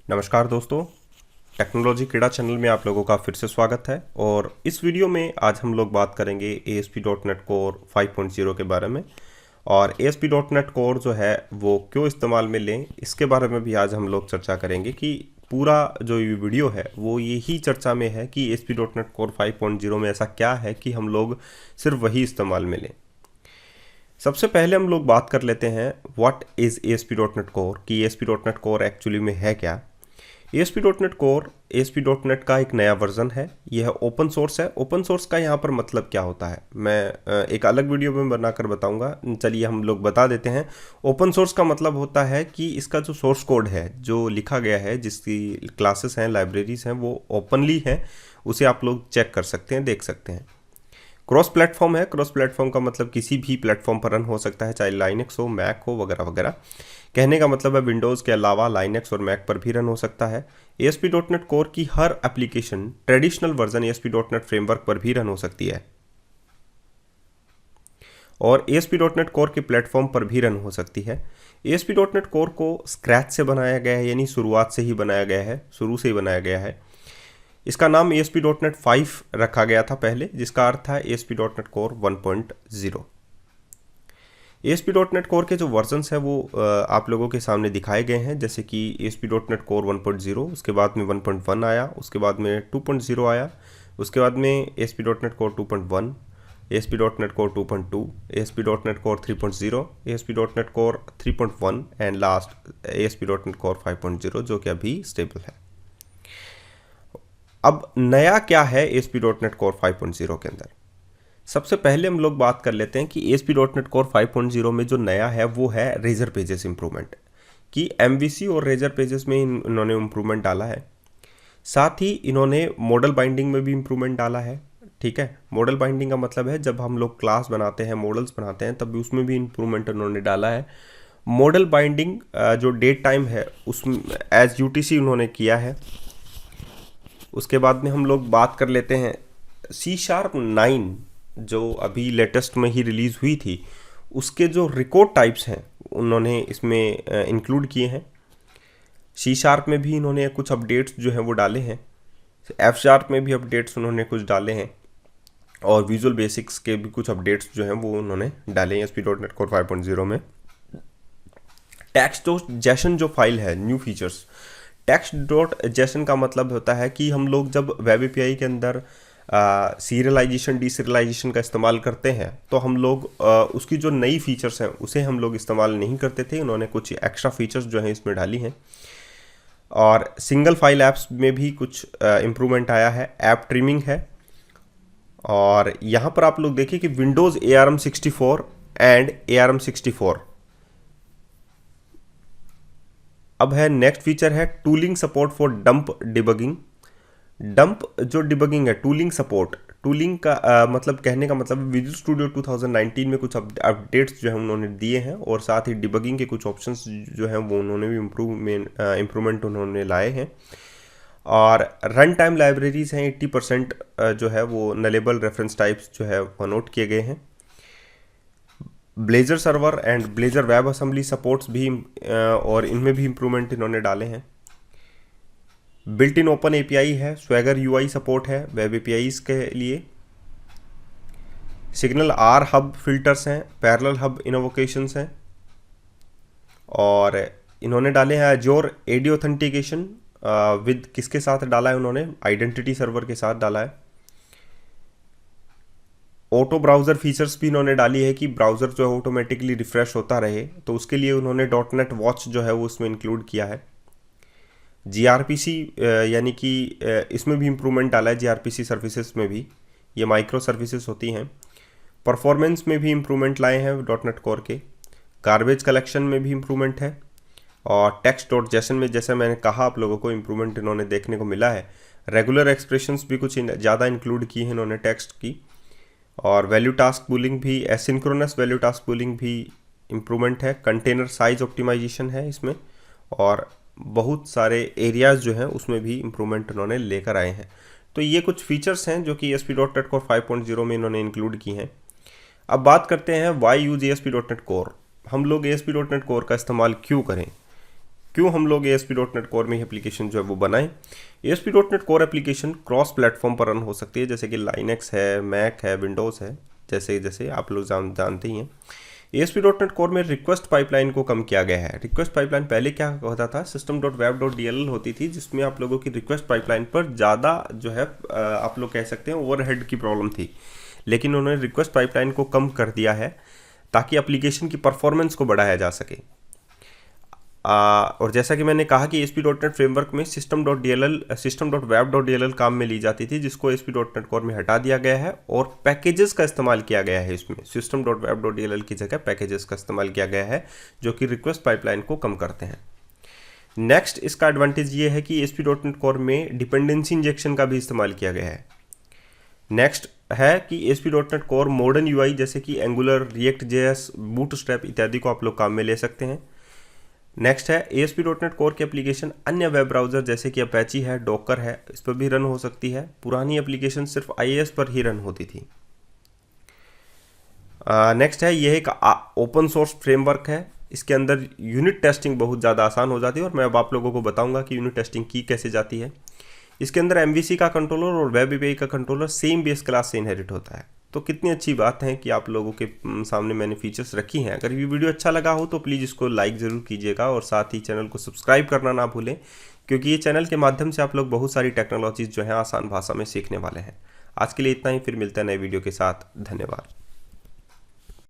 नमस्कार दोस्तों, टेक्नोलॉजी क्रीड़ा चैनल में आप लोगों का फिर से स्वागत है। और इस वीडियो में आज हम लोग बात करेंगे ASP.NET Core 5.0 के बारे में। और ASP.NET Core जो है वो क्यों इस्तेमाल में लें, इसके बारे में भी आज हम लोग चर्चा करेंगे कि पूरा जो ये वीडियो है वो यही चर्चा में है कि ASP.NET Core 5.0 में ऐसा क्या है कि हम लोग सिर्फ वही इस्तेमाल में लें। सबसे पहले हम लोग बात कर लेते हैं व्हाट इज़ ASP.NET Core, कि ASP.NET Core एक्चुअली में है क्या। ASP.NET Core ASP.NET का एक नया वर्जन है। यह ओपन सोर्स है। ओपन सोर्स का यहाँ पर मतलब क्या होता है मैं एक अलग वीडियो में बनाकर बताऊंगा। चलिए हम लोग बता देते हैं। ओपन सोर्स का मतलब होता है कि इसका जो सोर्स कोड है, जो लिखा गया है, जिसकी क्लासेस हैं, लाइब्रेरीज हैं, वो ओपनली हैं। उसे आप लोग चेक कर सकते हैं, देख सकते हैं। क्रॉस प्लेटफॉर्म है। क्रॉस प्लेटफॉर्म का मतलब किसी भी प्लेटफॉर्म पर रन हो सकता है, चाहे लाइनक्स हो, मैक हो, वगैरह वगैरह। कहने का मतलब है विंडोज़ के अलावा लाइनक्स और मैक पर भी रन हो सकता है। ASP.NET Core की हर application traditional version ASP.NET framework पर भी रन हो सकती है और ASP.NET Core के प्लेटफॉर्म पर भी रन हो सकती है। ASP.NET Core को स्क्रैच से बनाया गया है, यानी शुरुआत से ही बनाया गया है, शुरू से ही बनाया गया है। इसका नाम ASP.NET 5 रखा गया था पहले, जिसका अर्थ था ASP.NET Core 1.0। ASP.NET Core के जो वर्जन्स हैं वो आप लोगों के सामने दिखाए गए हैं, जैसे कि ASP.NET Core 1.0, उसके बाद में 1.1 आया, उसके बाद में 2.0 आया, उसके बाद में ASP.NET Core 2.1, ASP.NEट Core 2.2, ASP.NET Core 3.0, ASP.NET Core 3.1 and last ASP.NET Core 5.0, जो कि अभी स्टेबल है। अब नया क्या है ASP.NET Core 5.0 के अंदर? सबसे पहले हम लोग बात कर लेते हैं कि ASP.NET Core 5.0 में जो नया है वो है रेजर पेजेस इंप्रूवमेंट, कि MVC और रेजर पेजेस में इन्होंने इम्प्रूवमेंट डाला है। साथ ही इन्होंने मॉडल बाइंडिंग में भी इम्प्रूवमेंट डाला है। ठीक है, मॉडल बाइंडिंग का मतलब है जब हम लोग क्लास बनाते हैं, मॉडल्स बनाते हैं, तब भी उसमें भी इम्प्रूवमेंट उन्होंने डाला है। मॉडल बाइंडिंग जो डेट टाइम है उसमें एज UTC उन्होंने किया है। उसके बाद में हम लोग बात कर लेते हैं C#9, जो अभी लेटेस्ट में ही रिलीज़ हुई थी, उसके जो रिकॉर्ड टाइप्स हैं उन्होंने इसमें इंक्लूड किए हैं। C# में भी इन्होंने कुछ अपडेट्स जो हैं वो डाले हैं। F# में भी अपडेट्स उन्होंने कुछ डाले हैं और विजुअल बेसिक्स के भी कुछ अपडेट्स जो हैं वो उन्होंने डाले हैं ASP.NET Core 5.0 में। टेक्स्ट.json जो फाइल है, न्यू फीचर्स। टेक्स्ट.json का मतलब होता है कि हम लोग जब वेब API के अंदर सीरियलाइजेशन, डीसीरियलाइजेशन का इस्तेमाल करते हैं तो हम लोग उसकी जो नई फीचर्स हैं उसे हम लोग इस्तेमाल नहीं करते थे। उन्होंने कुछ एक्स्ट्रा फीचर्स जो हैं इसमें डाली हैं। और सिंगल फाइल ऐप्स में भी कुछ इम्प्रूवमेंट आया है। ऐप ट्रिमिंग है। और यहाँ पर आप लोग देखिए कि विंडोज़ ARM64 एंड ARM64। अब है नेक्स्ट फीचर है tooling support for dump debugging. Dump जो डिबगिंग है, टूलिंग सपोर्ट। टूलिंग का मतलब, कहने का मतलब विजुअल स्टूडियो 2019 में कुछ अपडेट्स जो है उन्होंने दिए हैं और साथ ही डिबगिंग के कुछ ऑप्शंस जो हैं वो उन्होंने भी इम्प्रूवमेंट उन्होंने लाए हैं। और रन टाइम लाइब्रेरीज हैं 80% जो है वो नलेबल रेफरेंस टाइप्स जो है वो नोट किए गए हैं। Blazer server and blazer web assembly supports भी और इनमें भी इम्प्रूवमेंट इन्होंने डाले हैं। बिल्ट इन ओपन API है। स्वैगर UI सपोर्ट है वेब APIs के लिए। सिग्नल R हब फिल्टर्स हैं। पैरेलल हब इनवोकेशंस हैं। और इन्होंने डाले हैं Azure AD ऑथेंटिकेशन विद किसके साथ डाला है उन्होंने? आइडेंटिटी सर्वर के साथ डाला है। ऑटो ब्राउज़र फीचर्स भी इन्होंने डाली है कि ब्राउज़र जो है ऑटोमेटिकली रिफ्रेश होता रहे, तो उसके लिए उन्होंने .NET वॉच जो है वो उसमें इंक्लूड किया है। gRPC यानी कि इसमें भी इम्प्रूवमेंट डाला है। gRPC सर्विसेज में भी, ये माइक्रो सर्विसेज होती हैं। परफॉर्मेंस में भी इम्प्रूवमेंट लाए हैं .NET Core के। गार्बेज कलेक्शन में भी इम्प्रूवमेंट है। और टेक्स्ट.json में, जैसे मैंने कहा आप लोगों को, इम्प्रूवमेंट इन्होंने देखने को मिला है। रेगुलर एक्सप्रेशंस भी कुछ ज़्यादा इंक्लूड की है इन्होंने टेक्स्ट की। और वैल्यू टास्क पूलिंग भी, एसिंक्रोनस वैल्यू टास्क पूलिंग भी इम्प्रूवमेंट है। कंटेनर साइज ऑप्टिमाइजेशन है इसमें। और बहुत सारे एरियाज जो हैं उसमें भी इम्प्रूवमेंट उन्होंने लेकर आए हैं। तो ये कुछ फीचर्स हैं जो कि ASP.NET Core 5.0 में इन्होंने इंक्लूड की हैं। अब बात करते हैं वाई यूज ASP.NET Core। हम लोग ASP.NET Core का इस्तेमाल क्यों करें? क्यों हम लोग ASP.NET Core में ही एप्लीकेशन जो है वो बनाएं। ASP.NET Core application cross platform पर रन हो सकती है, जैसे कि लाइनक्स है, मैक है, विंडोज़ है, जैसे जैसे आप लोग जानते ही हैं। ASP.NET Core में रिक्वेस्ट पाइपलाइन को कम किया गया है। रिक्वेस्ट पाइपलाइन पहले क्या होता था, system.web.dll होती थी, जिसमें आप लोगों की रिक्वेस्ट पाइपलाइन पर ज़्यादा जो है आप लोग कह सकते हैं ओवरहेड की प्रॉब्लम थी, लेकिन उन्होंने रिक्वेस्ट पाइपलाइन को कम कर दिया है ताकि एप्लीकेशन की परफॉर्मेंस को बढ़ाया जा सके। और जैसा कि मैंने कहा कि ASP.NET फ्रेमवर्क में system.web.dll काम में ली जाती थी, जिसको ASP.NET Core में हटा दिया गया है और पैकेजेस का इस्तेमाल किया गया है। इसमें system.web.dll की जगह पैकेजेस का इस्तेमाल किया गया है, जो कि रिक्वेस्ट पाइपलाइन को कम करते हैं। नेक्स्ट इसका एडवांटेज ये है कि ASP.NET Core में डिपेंडेंसी इंजेक्शन का भी इस्तेमाल किया गया है। नेक्स्ट है कि ASP.NET Core मॉडर्न UI जैसे कि एंगुलर, React.js, बूटस्ट्रैप इत्यादि को आप लोग काम में ले सकते हैं। नेक्स्ट है ASP.NET Core की एप्लीकेशन अन्य वेब ब्राउज़र जैसे कि अपेची है, डॉकर है, इस पर भी रन हो सकती है। पुरानी एप्लीकेशन सिर्फ IIS पर ही रन होती थी। नेक्स्ट है यह एक ओपन सोर्स फ्रेमवर्क है। इसके अंदर यूनिट टेस्टिंग बहुत ज़्यादा आसान हो जाती है, और मैं अब आप लोगों को बताऊंगा कि यूनिट टेस्टिंग की कैसे जाती है। इसके अंदर MVC का कंट्रोलर और वेब API का कंट्रोलर सेम बेस क्लास से इनहेरिट होता है। तो कितनी अच्छी बात है कि आप लोगों के सामने मैंने फीचर्स रखी हैं। अगर ये वीडियो अच्छा लगा हो तो प्लीज़ इसको लाइक ज़रूर कीजिएगा, और साथ ही चैनल को सब्सक्राइब करना ना भूलें, क्योंकि ये चैनल के माध्यम से आप लोग बहुत सारी टेक्नोलॉजीज़ जो हैं आसान भाषा में सीखने वाले हैं। आज के लिए इतना ही, फिर मिलते हैं नए वीडियो के साथ। धन्यवाद।